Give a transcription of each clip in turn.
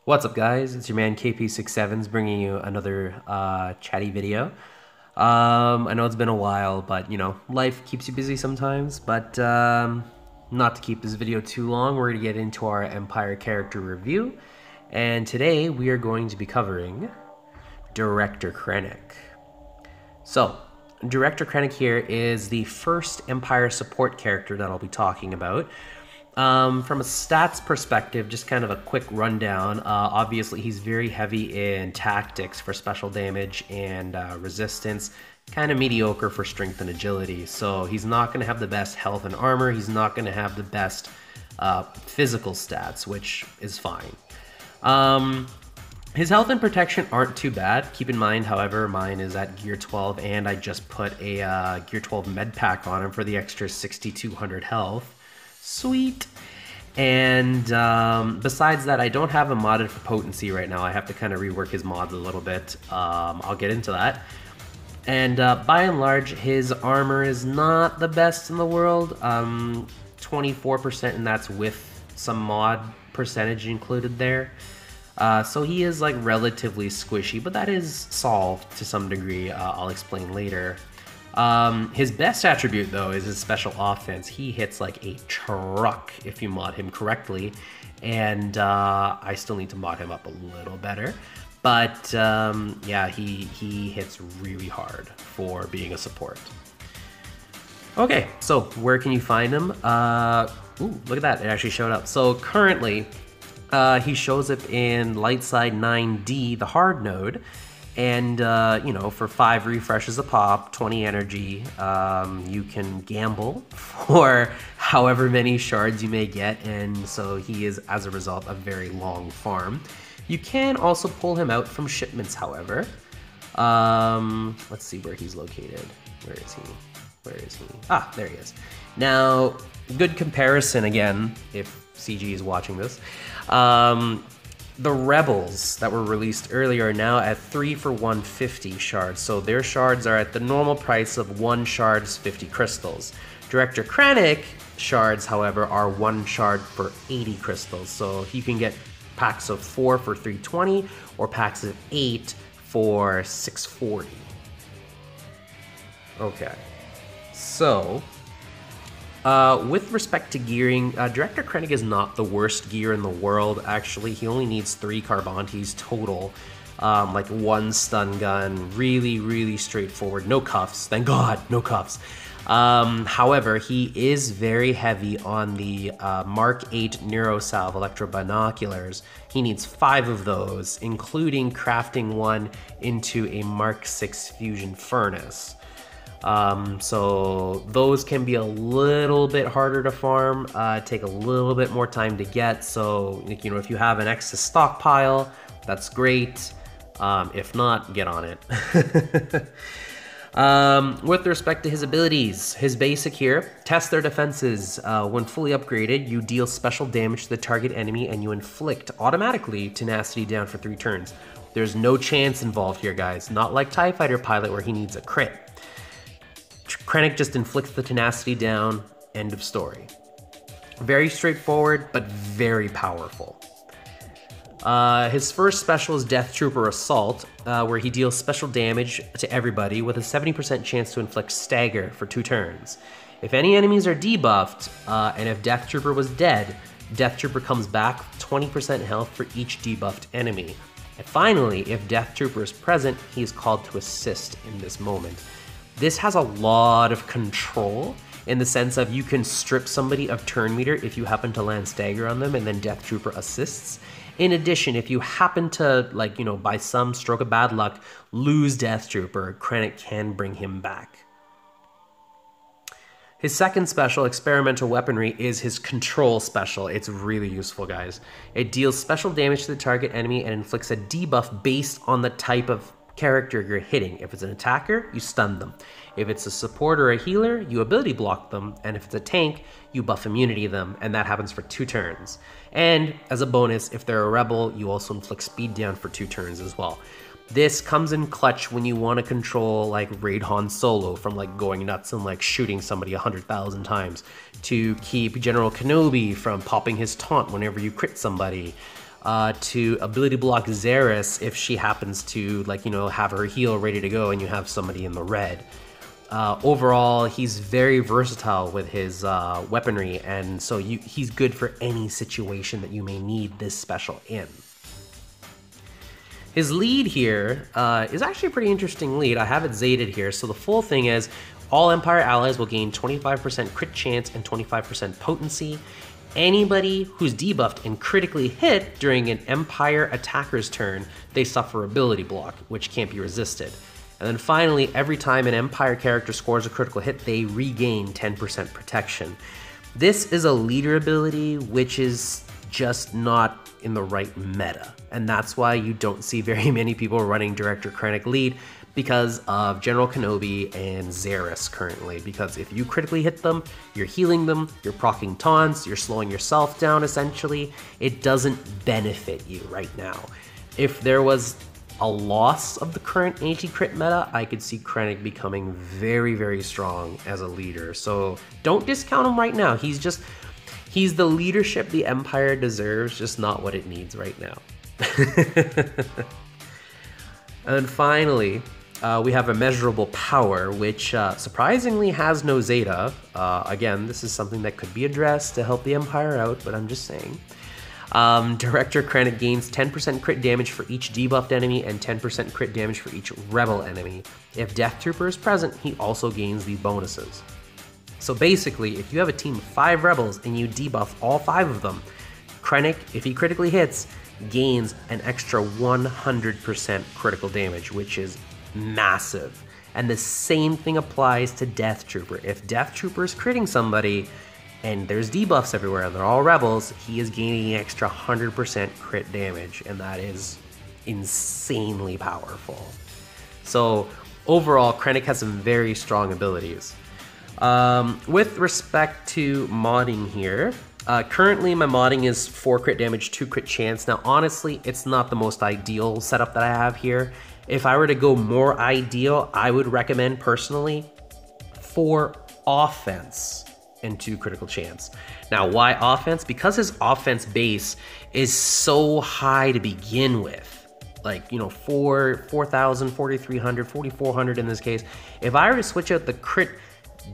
What's up, guys? It's your man KP67s bringing you another chatty video. I know it's been a while, but life keeps you busy sometimes. But not to keep this video too long, we're going to get into our Empire character review. And today we are going to be covering Director Krennic. So, Director Krennic here is the first Empire support character that I'll be talking about. From a stats perspective, just kind of a quick rundown. Obviously, he's very heavy in tactics for special damage and resistance. Kind of mediocre for strength and agility. So he's not going to have the best health and armor. He's not going to have the best physical stats, which is fine. His health and protection aren't too bad. Keep in mind, however, mine is at Gear 12, and I just put a Gear 12 med pack on him for the extra 6,200 health. Sweet. And besides that, I don't have him modded for potency right now. I have to kind of rework his mods a little bit. I'll get into that. And by and large, his armor is not the best in the world. 24%, and that's with some mod percentage included there. So he is like relatively squishy, but that is solved to some degree. I'll explain later. His best attribute, though, is his special offense. He hits like a truck if you mod him correctly, and I still need to mod him up a little better. But yeah, he hits really hard for being a support. Okay, so where can you find him? Ooh, look at that, it actually showed up. So currently, he shows up in Lightside 9D, the hard node. And, for 5 refreshes a pop, 20 energy, you can gamble for however many shards you may get, and so he is, as a result, a very long farm. You can also pull him out from shipments, however. Let's see where he's located. Where is he? Where is he? Ah, there he is. Now, good comparison again, if CG is watching this. The Rebels that were released earlier are now at 3 for 150 shards, so their shards are at the normal price of 1 shard's 50 crystals. Director Krennic shards, however, are 1 shard for 80 crystals, so you can get packs of 4 for 320 or packs of 8 for 640. Okay, so with respect to gearing, Director Krennic is not the worst gear in the world, actually. He only needs 3 Carbantes total, like 1 stun gun, really straightforward. No cuffs, thank God, no cuffs. However, he is very heavy on the Mark 8 Neurosalve Electro Binoculars. He needs 5 of those, including crafting 1 into a Mark 6 Fusion Furnace. So those can be a little bit harder to farm, take a little bit more time to get. So, if you have an excess stockpile, that's great. If not, get on it. With respect to his abilities, his basic here, test their defenses. When fully upgraded, you deal special damage to the target enemy and you inflict automatically tenacity down for 3 turns. There's no chance involved here, guys. Not like TIE Fighter Pilot where he needs a crit. Krennic just inflicts the tenacity down, end of story. Very straightforward, but very powerful. His first special is Death Trooper Assault, where he deals special damage to everybody with a 70% chance to inflict stagger for 2 turns. If any enemies are debuffed, and if Death Trooper was dead, Death Trooper comes back with 20% health for each debuffed enemy. And finally, if Death Trooper is present, he is called to assist in this moment. This has a lot of control in the sense of you can strip somebody of turn meter if you happen to land stagger on them and then Death Trooper assists. In addition, if you happen to, by some stroke of bad luck, lose Death Trooper, Krennic can bring him back. His second special, Experimental Weaponry, is his control special. It's really useful, guys. It deals special damage to the target enemy and inflicts a debuff based on the type of character you're hitting. If it's an attacker, you stun them. If it's a support or a healer, you ability block them. And if it's a tank, you buff immunity them. And that happens for 2 turns. And as a bonus, if they're a rebel, you also inflict speed down for 2 turns as well. This comes in clutch when you want to control like Raid Han Solo from like going nuts and like shooting somebody 100,000 times, to keep General Kenobi from popping his taunt whenever you crit somebody, to ability block Xeris if she happens to, like, you know, have her heal ready to go and you have somebody in the red. Overall, he's very versatile with his weaponry, and so he's good for any situation that you may need this special in. His lead here is actually a pretty interesting lead. I have it zated here. So the full thing is all Empire allies will gain 25% crit chance and 25% potency. Anybody who's debuffed and critically hit during an Empire attacker's turn, they suffer ability block, which can't be resisted. And then finally, every time an Empire character scores a critical hit, they regain 10% protection. This is a leader ability, which is just not in the right meta. And that's why you don't see very many people running Director Krennic lead because of General Kenobi and Xeris currently. Because if you critically hit them, you're healing them, you're proccing taunts, you're slowing yourself down essentially. It doesn't benefit you right now. If there was a loss of the current anti-crit meta, I could see Krennic becoming very, very strong as a leader. So don't discount him right now. He's the leadership the Empire deserves, just not what it needs right now. And then finally, we have Immeasurable Power, which surprisingly has no Zeta. Again, this is something that could be addressed to help the Empire out, but I'm just saying. Director Krennic gains 10% crit damage for each debuffed enemy and 10% crit damage for each rebel enemy. If Death Trooper is present, he also gains these bonuses. So basically, if you have a team of 5 rebels and you debuff all 5 of them, Krennic, if he critically hits, gains an extra 100% critical damage, which is massive. And the same thing applies to Death Trooper. If Death Trooper is critting somebody and there's debuffs everywhere and they're all rebels, he is gaining an extra 100% crit damage, and that is insanely powerful. So overall, Krennic has some very strong abilities. With respect to modding here, currently my modding is 4 crit damage, 2 crit chance. Now honestly, it's not the most ideal setup that I have here. If I were to go more ideal, I would recommend personally 4 offense and 2 critical chance. Now why offense? Because his offense base is so high to begin with. Like, you know, 4,000, 4,300, 4,400 in this case. If I were to switch out the crit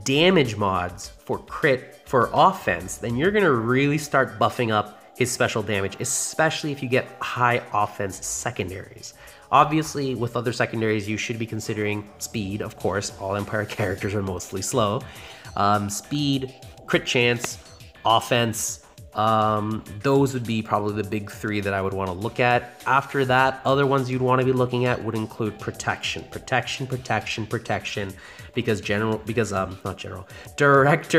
damage mods for offense, then you're gonna really start buffing up his special damage, especially if you get high offense secondaries. Obviously, with other secondaries, you should be considering speed, of course. All Empire characters are mostly slow. Speed, crit chance, offense, those would be probably the big 3 that I would want to look at. After that, other ones you'd want to be looking at would include protection, protection, protection, protection, because Director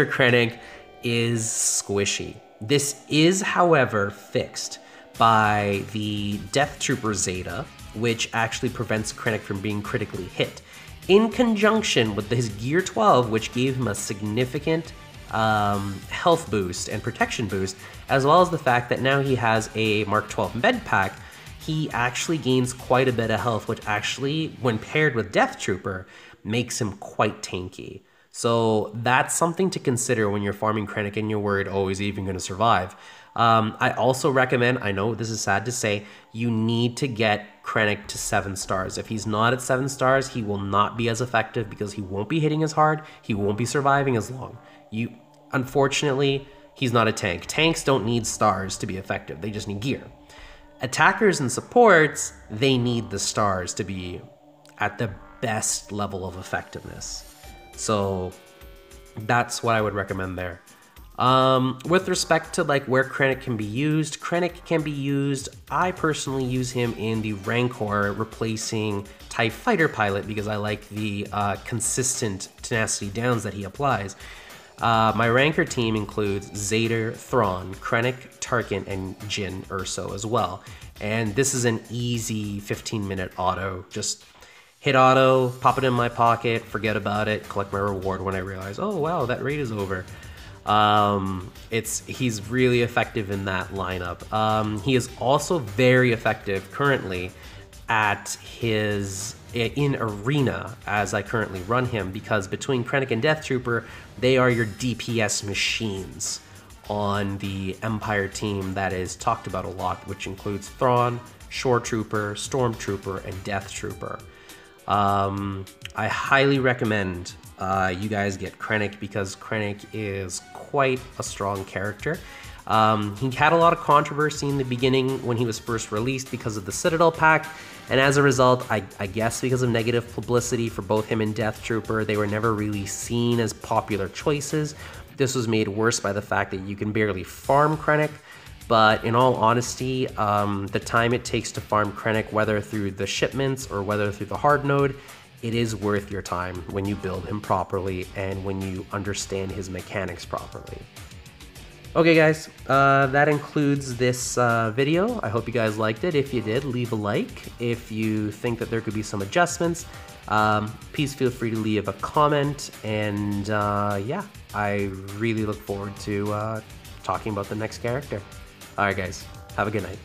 Krennic is squishy. This is, however, fixed by the Death Trooper Zeta, which actually prevents Krennic from being critically hit, in conjunction with his Gear 12, which gave him a significant health boost and protection boost, as well as the fact that now he has a Mark 12 med pack. He actually gains quite a bit of health, which actually, when paired with Death Trooper, makes him quite tanky. So that's something to consider when you're farming Krennic and you're worried, oh, is he even going to survive? I also recommend, I know this is sad to say, you need to get Krennic to 7 stars. If he's not at 7 stars, he will not be as effective because he won't be hitting as hard, he won't be surviving as long. Unfortunately, he's not a tank. Tanks don't need stars to be effective, they just need gear. Attackers and supports, they need the stars to be at the best level of effectiveness. So that's what I would recommend there. With respect to like where Krennic can be used, I personally use him in the Rancor, replacing TIE Fighter Pilot because I like the consistent tenacity downs that he applies. My Rancor team includes Zader, Thrawn, Krennic, Tarkin, and Jyn Erso as well. And this is an easy 15-minute auto. Just hit auto, pop it in my pocket, forget about it, collect my reward when I realize, oh wow, that raid is over. He's really effective in that lineup. He is also very effective currently in Arena as I currently run him, because between Krennic and Death Trooper, they are your DPS machines. on the Empire team that is talked about a lot, which includes Thrawn, Shore Trooper, Stormtrooper, and Death Trooper. I highly recommend you guys get Krennic because Krennic is quite a strong character. He had a lot of controversy in the beginning when he was first released because of the Citadel pack, and as a result, I guess because of negative publicity for both him and Death Trooper, they were never really seen as popular choices. This was made worse by the fact that you can barely farm Krennic, but in all honesty, the time it takes to farm Krennic, whether through the shipments or whether through the hard node, it is worth your time when you build him properly and when you understand his mechanics properly. Okay guys, that includes this video. I hope you guys liked it. If you did, leave a like. If you think that there could be some adjustments, please feel free to leave a comment. And yeah, I really look forward to talking about the next character. Alright guys, have a good night.